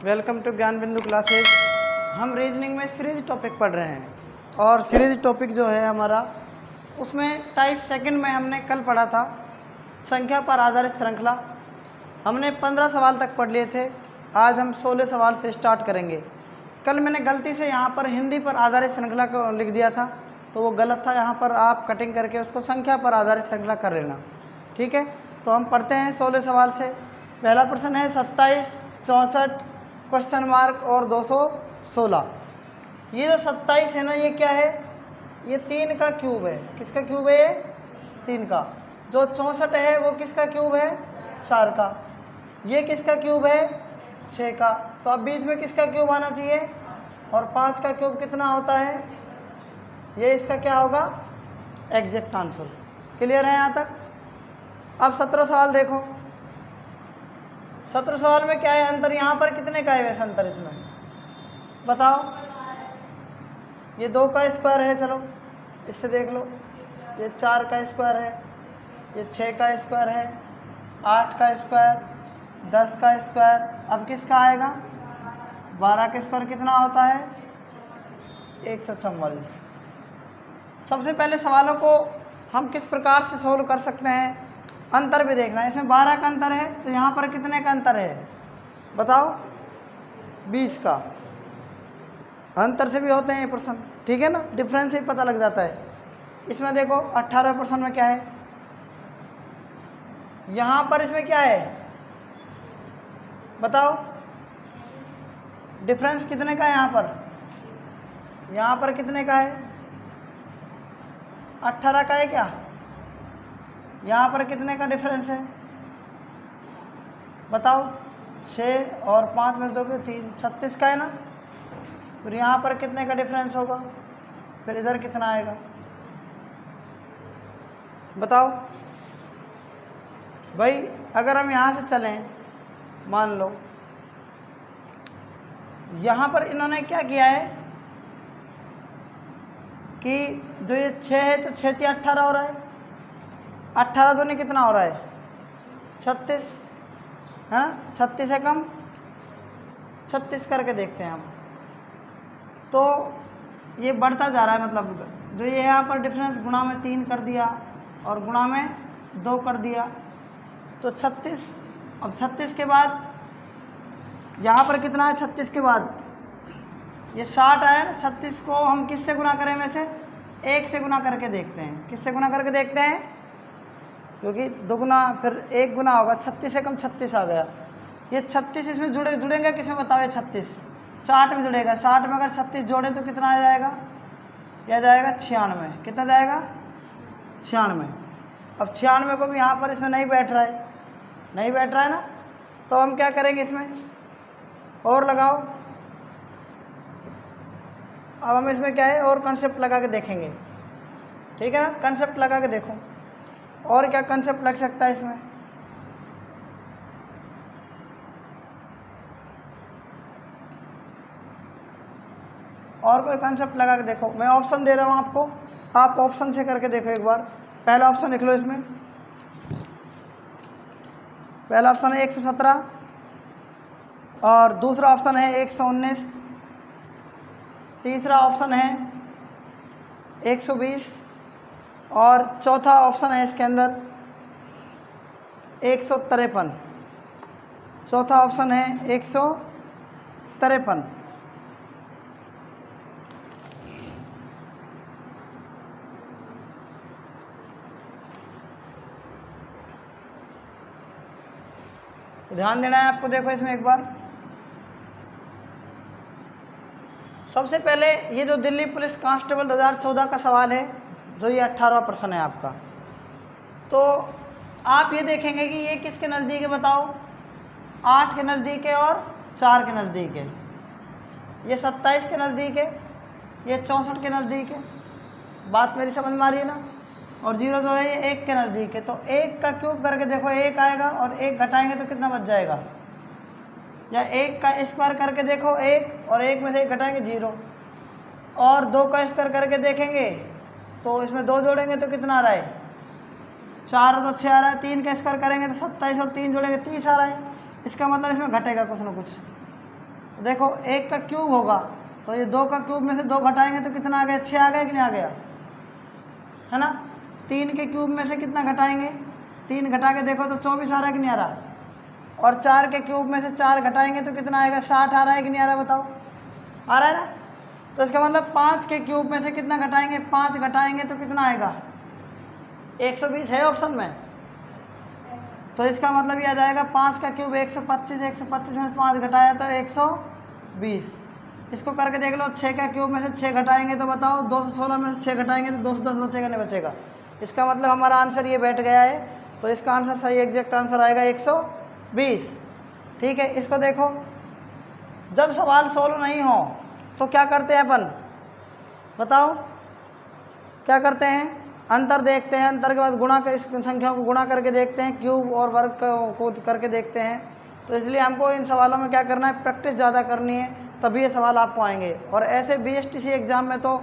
Welcome to ज्ञान बिंदु classes. हम रीजनिंग में सीरीज टॉपिक पढ़ रहे हैं और सीरीज टॉपिक जो है हमारा, उसमें टाइप सेकंड में हमने कल पढ़ा था संख्या पर आधारित श्रृंखला। हमने 15 सवाल तक पढ़ लिए थे। आज हम 16 सवाल से स्टार्ट करेंगे। कल मैंने गलती से यहाँ पर हिंदी पर आधारित श्रृंखला को लिख दिया था, तो वो गलत था। यहाँ पर आप कटिंग करके उसको संख्या पर आधारित श्रृंखला कर लेना, ठीक है। तो हम पढ़ते हैं 16 सवाल से। पहला प्रश्न है 27, 64, क्वेश्चन मार्क और 216। ये जो 27 है ना, ये क्या है? ये 3 का क्यूब है। किसका क्यूब है? ये 3 का। जो 64 है वो किसका क्यूब है? 4 का। ये किसका क्यूब है? 6 का। तो अब बीच में किसका क्यूब आना चाहिए? और 5 का क्यूब कितना होता है? ये इसका क्या होगा? Exact answer. क्लियर है यहाँ तक? अब 17 सवाल देखो। 17 सवाल में क्या है अंतर? यहाँ पर कितने का है वैसे अंतर इसमें बताओ? ये 2 का स्क्वायर है, चलो इससे देख लो। ये 4 का स्क्वायर है, ये 6 का स्क्वायर है, 8 का स्क्वायर, 10 का स्क्वायर। अब किसका आएगा? 12 का स्क्वायर कितना होता है? 144। सबसे पहले सवालों को हम किस प्रकार से सोल्व कर सकते हैं, अंतर भी देखना है। इसमें 12 का अंतर है, तो यहाँ पर कितने का अंतर है बताओ? 20 का। अंतर से भी होते हैं ये प्रश्न, ठीक है ना, डिफरेंस से ही पता लग जाता है। इसमें देखो 18% में क्या है, यहाँ पर इसमें क्या है बताओ? डिफरेंस कितने का है यहाँ पर? यहाँ पर कितने का है? 18 का है क्या? यहाँ पर कितने का डिफरेंस है बताओ? 6 और 5 में 2 3, 36 का है ना। फिर यहाँ पर कितने का डिफरेंस होगा? फिर इधर कितना आएगा बताओ भाई? अगर हम यहाँ से चलें, मान लो यहाँ पर इन्होंने क्या किया है कि जो ये 6 है, तो 6 × 18 हो रहा है। 18 दूनी कितना हो रहा है? 36 है ना। 36 से कम 36 करके देखते हैं हम, तो ये बढ़ता जा रहा है। मतलब जो ये यहाँ पर डिफरेंस गुणा में 3 कर दिया और गुणा में 2 कर दिया, तो 36। अब 36 के बाद यहाँ पर कितना है? 36 के बाद ये 60 आया। 36 को हम किससे गुणा करें? में से 1 से गुणा करके देखते हैं। किससे गुणा करके देखते हैं? क्योंकि 2 गुना फिर 1 गुना होगा। 36 से कम 36 आ गया। ये 36 इसमें जुड़ेंगे किसमें बताओ? ये 36 60 में जुड़ेगा। 60 में अगर 36 जोड़ें तो कितना आ जाएगा? यह जाएगा 96। कितना जाएगा? 96। अब 96 को भी यहाँ पर इसमें नहीं बैठ रहा है, नहीं बैठ रहा है ना। तो हम क्या करेंगे? इसमें और लगाओ। अब हम इसमें क्या है, और कंसेप्ट लगा के देखेंगे, ठीक है ना। कंसेप्ट लगा के देखो, और क्या कंसेप्ट लग सकता है इसमें? और कोई कंसेप्ट लगा के देखो। मैं ऑप्शन दे रहा हूँ आपको, आप ऑप्शन से करके देखो एक बार। पहला ऑप्शन लिख लो इसमें। पहला ऑप्शन है 117 और दूसरा ऑप्शन है 119। तीसरा ऑप्शन है 120 और चौथा ऑप्शन है इसके अंदर 153। चौथा ऑप्शन है 153। ध्यान देना है आपको। देखो इसमें एक बार, सबसे पहले ये जो दिल्ली पुलिस कांस्टेबल 2014 का सवाल है, जो ये 18वां प्रश्न है आपका, तो आप ये देखेंगे कि ये किसके नज़दीक है बताओ? 8 के नज़दीक है और 4 के नज़दीक है। ये 27 के नज़दीक है, ये 64 के नज़दीक है। बात मेरी समझ में आ रही है ना। और 0 जो है ये 1 के नज़दीक है। तो 1 का क्यूब करके देखो, 1 आएगा और 1 घटाएंगे तो कितना बच जाएगा? या 1 का स्क्वायर करके देखो 1, और 1 में से 1 घटाएंगे 0। और 2 का स्क्वायर करके देखेंगे तो इसमें 2 जोड़ेंगे तो कितना आ रहा है? 4 और 2 6 आ रहा है। 3 का स्क्वायर करेंगे तो 27 और 3 जोड़ेंगे 30 आ रहा है। इसका मतलब इसमें घटेगा कुछ ना कुछ, देखो 1 का क्यूब होगा तो ये 2 का क्यूब में से 2 घटाएंगे तो कितना आ गया, 6 आ गया कि नहीं आ गया, है ना। 3 के क्यूब में से कितना घटाएंगे, 3 घटा के देखो तो 24 आ रहा है कि नहीं आ रहा। और 4 के क्यूब में से 4 घटाएंगे तो कितना आएगा, 60 आ रहा है कि नहीं आ रहा, बताओ आ रहा है ना। तो इसका मतलब 5 के क्यूब में से कितना घटाएंगे, 5 घटाएंगे तो कितना आएगा, 120 है ऑप्शन में। तो इसका मतलब ये आ जाएगा 5 का क्यूब 125, 125 में से 5 घटाया तो 120। इसको करके देख लो, 6 का क्यूब में से 6 घटाएंगे तो बताओ, 216 में से 6 घटाएंगे तो 210 बचेगा नहीं बचेगा। इसका मतलब हमारा आंसर ये बैठ गया है। तो इसका आंसर सही एग्जैक्ट आंसर आएगा 120। ठीक है, इसको देखो, जब सवाल सोल्व नहीं हो तो क्या करते हैं अपन, बताओ क्या करते हैं, अंतर देखते हैं, अंतर के बाद गुणा कर, इस संख्या को गुणा करके देखते हैं, क्यूब और वर्ग को करके देखते हैं। तो इसलिए हमको इन सवालों में क्या करना है, प्रैक्टिस ज़्यादा करनी है, तभी ये सवाल आपको आएंगे। और ऐसे BSTC एग्ज़ाम में तो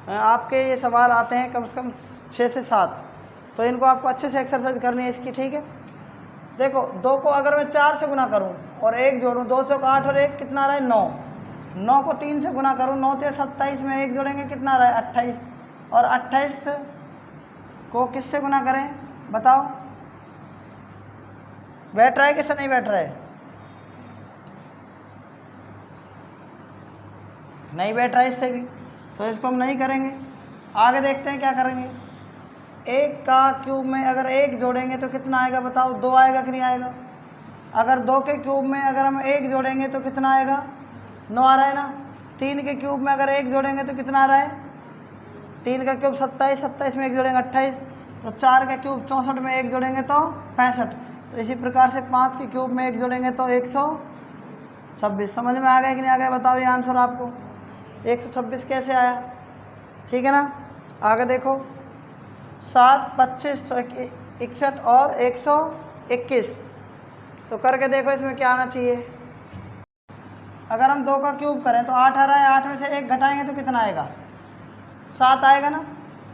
आपके ये सवाल आते हैं कम से कम 6 से 7, तो इनको आपको अच्छे से एक्सरसाइज करनी है इसकी। ठीक है, देखो 2 को अगर मैं 4 से गुना करूं और 1 जोड़ूं, 2 चौक 8 और 1 कितना आ रहा है 9। 9 को 3 से गुना करूं, 9 ते 27 में 1 जोड़ेंगे कितना आ रहा है 28। और 28 को किससे गुना करें बताओ, बैठ रहा है किससे नहीं बैठ रहा है, नहीं बैठ रहा है इससे भी, तो इसको हम नहीं करेंगे। आगे देखते हैं क्या करेंगे। 1 का क्यूब में अगर 1 जोड़ेंगे तो कितना आएगा बताओ, 2 आएगा कि नहीं आएगा। अगर 2 के क्यूब में अगर हम 1 जोड़ेंगे तो कितना आएगा, 9 आ रहा है ना। 3 के क्यूब में अगर 1 जोड़ेंगे तो कितना आ रहा है, 3 का क्यूब 27, 27 में 1 जोड़ेंगे 28। तो 4 का क्यूब 64 में 1 जोड़ेंगे तो 65। तो इसी प्रकार से 5 के क्यूब में 1 जोड़ेंगे तो 126। समझ में आ गया कि नहीं आ गया, बताओ ये आंसर आपको 126 कैसे आया। ठीक है ना, आगे देखो 7, 25, 61 और 121। तो करके देखो इसमें क्या आना चाहिए। अगर हम 2 का क्यूब करें तो 8 आ रहा है, 8 में से 1 घटाएंगे तो कितना आएगा, 7 आएगा ना।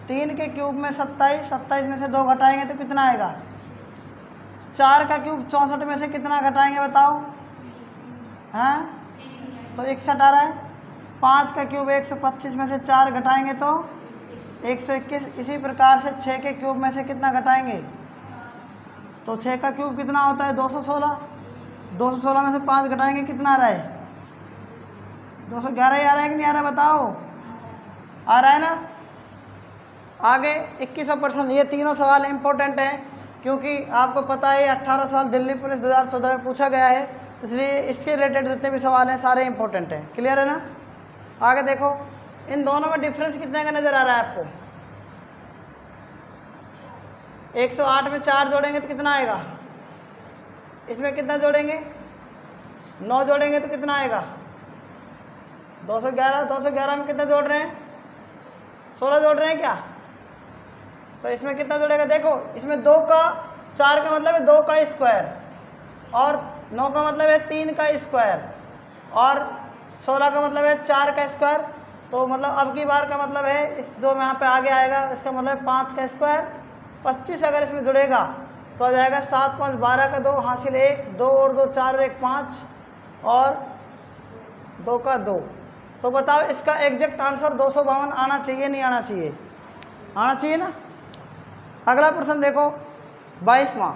3 के क्यूब में 27, 27 में से 2 घटाएंगे तो कितना आएगा। 4 का क्यूब 64 में से कितना घटाएंगे बताओ, हाँ तो 61 आ रहा है। 5 का क्यूब 125 में से 4 घटाएंगे तो 121। इसी प्रकार से 6 के क्यूब में से कितना घटाएंगे, तो 6 का क्यूब कितना होता है 216। 216 में से 5 घटाएंगे कितना आ रहा है, 211 ही आ रहा है कि नहीं आ रहा है, बताओ आ रहा है ना। आगे 21% ये तीनों सवाल इंपॉर्टेंट हैं, क्योंकि आपको पता है 18 सवाल दिल्ली पुलिस 2014 में पूछा गया है, इसलिए इसके रिलेटेड जितने भी सवाल हैं सारे इंपॉर्टेंट हैं। क्लियर है ना। आगे देखो, इन दोनों में डिफरेंस कितने का नज़र आ रहा है आपको। 108 में 4 जोड़ेंगे तो कितना आएगा, इसमें कितना जोड़ेंगे 9 जोड़ेंगे तो कितना आएगा 211। 211 में कितना जोड़ रहे हैं 16 जोड़ रहे हैं क्या, तो इसमें कितना जोड़ेगा, देखो इसमें 2 का 4 का मतलब है 2 का स्क्वायर, और 9 का मतलब है 3 का स्क्वायर, और 16 का मतलब है 4 का स्क्वायर। तो मतलब अब की बार का मतलब है इस जो यहाँ पे आगे आएगा इसका मतलब 5 का स्क्वायर। 25 अगर इसमें जुड़ेगा तो आ जाएगा 7, 5, 12 का 2 हासिल 1, 2 और 2 4 और 1 5 और 2 का 2। तो बताओ इसका एग्जैक्ट आंसर 252 आना चाहिए नहीं आना चाहिए, आना चाहिए ना। अगला प्रश्न देखो 22वां।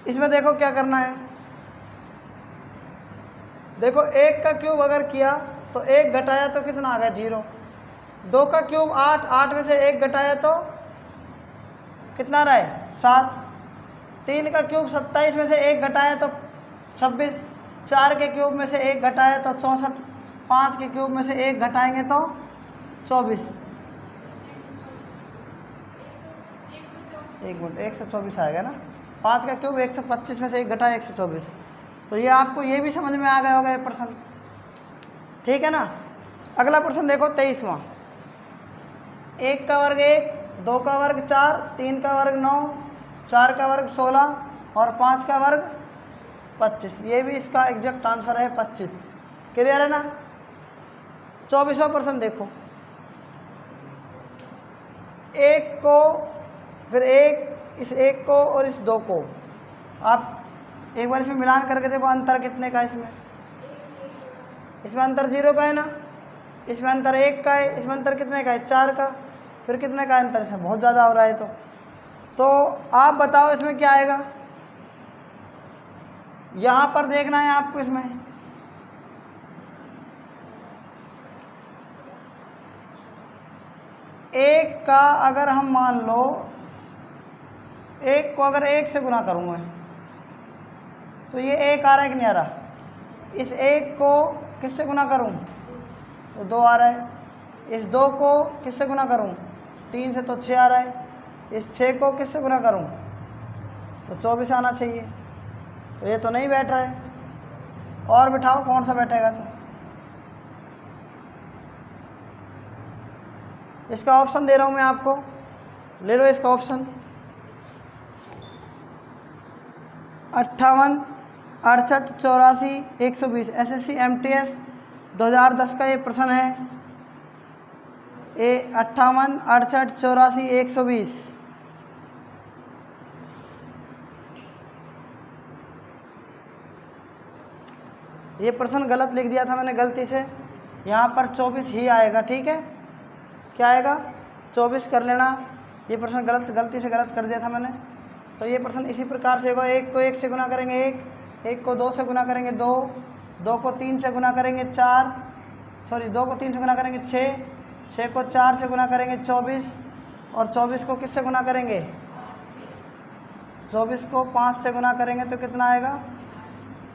इसमें देखो क्या करना है, देखो 1 का क्यूब अगर किया तो 1 घटाया तो कितना आ गया 0। 2 का क्यूब 8, 8 में से 1 घटाया तो कितना रहा है 7। 3 का क्यूब 27 में से 1 घटाया तो 26। 4 के क्यूब में से 1 घटाया तो 64। 5 के क्यूब में से 1 घटाएंगे तो 24। 1 मिनट 124 आएगा ना। 5 का क्यूब 125 में से 1 घटाया 124। तो ये आपको ये भी समझ में आ गया होगा ये प्रश्न, ठीक है ना। अगला प्रश्न देखो 23वां। 1 का वर्ग 1, 2 का वर्ग 4, 3 का वर्ग 9, 4 का वर्ग 16 और 5 का वर्ग 25। ये भी इसका एग्जैक्ट आंसर है 25। क्लियर है ना। 24वां प्रश्न देखो, 1 को फिर 1, इस 1 को और इस 2 को आप एक बार इसमें मिलान करके देखो अंतर कितने का इसमें इसमें अंतर 0 का है ना, इसमें अंतर 1 का है, इसमें अंतर कितने का है 4 का, फिर कितने का अंतर, इसमें बहुत ज़्यादा हो रहा है। तो आप बताओ इसमें क्या आएगा, यहाँ पर देखना है आपको। इसमें एक का अगर हम मान लो, एक को अगर 1 से गुना करूँगा तो ये 1 आ रहा है कि नहीं आ रहा, इस 1 को किससे गुना करूँ तो 2 आ रहा है, इस 2 को किससे गुना करूँ 3 से तो 6 आ रहा है, इस 6 को किससे गुना करूँ तो 24 आना चाहिए। तो ये तो नहीं बैठ रहा है, और बिठाओ कौन सा बैठेगा। तो इसका ऑप्शन दे रहा हूँ मैं आपको, ले लो इसका ऑप्शन। 58, 68, 84, 120 SSC MTS 2010 का ये प्रश्न है। 58, 68, 84, 120। ये प्रश्न गलत लिख दिया था मैंने गलती से, यहाँ पर 24 ही आएगा। ठीक है, क्या आएगा 24 कर लेना। ये प्रश्न गलती से गलत कर दिया था मैंने। तो ये प्रश्न इसी प्रकार से होगा, 1 को 1 से गुना करेंगे 1 को 2 से गुना करेंगे 2 को 3 से गुना करेंगे 2 को 3 से गुना करेंगे 6 को 4 से गुना करेंगे 24, और 24 को किससे गुना करेंगे 24 को 5 से गुना करेंगे तो कितना आएगा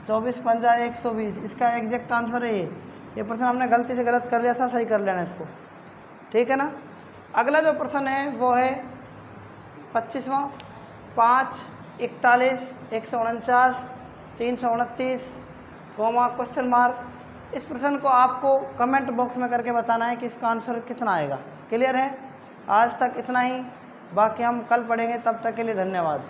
24 पंजा 120। इसका एग्जैक्ट आंसर है ये प्रश्न हमने गलती से गलत कर लिया था, सही कर लेना इसको। ठीक है ना। अगला जो प्रश्न है वो है 25वां, 5, 41, 149, 329, क्वेश्चन मार्क। इस प्रश्न को आपको कमेंट बॉक्स में करके बताना है कि इसका आंसर कितना आएगा। क्लियर है। आज तक इतना ही, बाकी हम कल पढ़ेंगे। तब तक के लिए धन्यवाद।